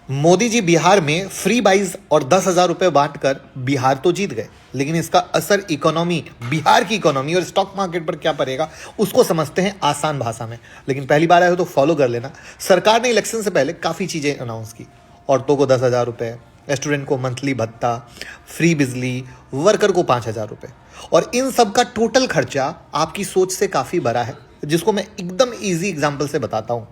मोदी जी बिहार में free buys और 10,000 रुपए बांटकर बिहार तो जीत गए, लेकिन इसका असर इकोनॉमी, बिहार की इकोनॉमी और स्टॉक मार्केट पर क्या पड़ेगा उसको समझते हैं आसान भाषा में। लेकिन पहली बार आए हो तो फॉलो कर लेना। सरकार ने इलेक्शन से पहले काफ़ी चीज़ें अनाउंस की। औरतों को 10,000 रुपये, स्टूडेंट को मंथली भत्ता, फ्री बिजली, वर्कर को 5,000 रुपये। और इन सब का टोटल खर्चा आपकी सोच से काफ़ी बड़ा है, जिसको मैं एकदम ईजी एग्जाम्पल से बताता हूँ।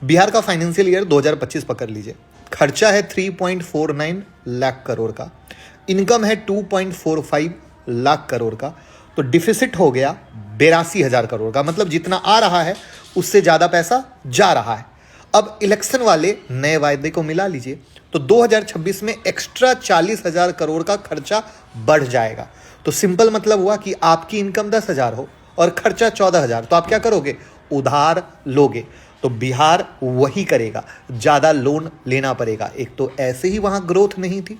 बिहार का फाइनेंशियल ईयर 2025 पकड़ लीजिए। खर्चा है 3.49 लाख करोड़ का, इनकम है 2.45 लाख करोड़ का, तो डिफिसिट हो गया 82,000 करोड़ का। मतलब जितना आ रहा है उससे ज़्यादा पैसा जा रहा है। अब इलेक्शन वाले नए वायदे को मिला लीजिए तो 2026 में एक्स्ट्रा 40,000 करोड़ का खर्चा बढ़ जाएगा। तो सिंपल मतलब हुआ कि आपकी इनकम 10,000 हो और खर्चा 14,000, तो आप क्या करोगे? उधार लोगे। तो बिहार वही करेगा, ज़्यादा लोन लेना पड़ेगा। एक तो ऐसे ही वहाँ ग्रोथ नहीं थी,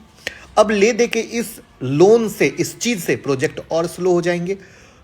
अब ले दे के इस लोन से, इस चीज़ से प्रोजेक्ट और स्लो हो जाएंगे,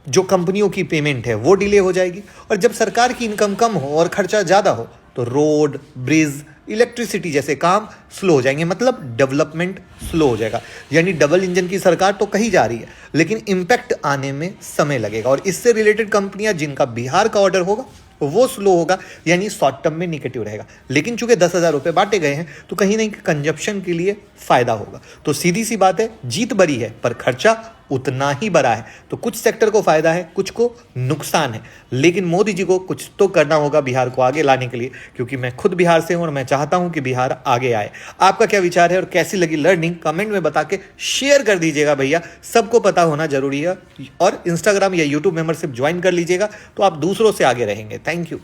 जो कंपनियों की पेमेंट है वो डिले हो जाएगी। और जब सरकार की इनकम कम हो और खर्चा ज़्यादा हो तो रोड, ब्रिज, इलेक्ट्रिसिटी जैसे काम स्लो हो जाएंगे। मतलब डेवलपमेंट स्लो हो जाएगा। यानी डबल इंजन की सरकार तो कही जा रही है, लेकिन इंपैक्ट आने में समय लगेगा। और इससे रिलेटेड कंपनियां जिनका बिहार का ऑर्डर होगा वो स्लो होगा, यानी शॉर्ट टर्म में निगेटिव रहेगा। लेकिन चूंकि 10,000 रुपये बांटे गए हैं तो कहीं ना कहीं कंजप्शन के लिए फायदा होगा। तो सीधी सी बात है, जीत बड़ी है पर खर्चा उतना ही बड़ा है। तो कुछ सेक्टर को फायदा है, कुछ को नुकसान है। लेकिन मोदी जी को कुछ तो करना होगा बिहार को आगे लाने के लिए, क्योंकि मैं खुद बिहार से हूं और मैं चाहता हूं कि बिहार आगे आए। आपका क्या विचार है और कैसी लगी लर्निंग, कमेंट में बता के शेयर कर दीजिएगा भैया, सबको पता होना जरूरी है। और इंस्टाग्राम या यूट्यूब मेंबरशिप ज्वाइन कर लीजिएगा तो आप दूसरों से आगे रहेंगे। Thank you.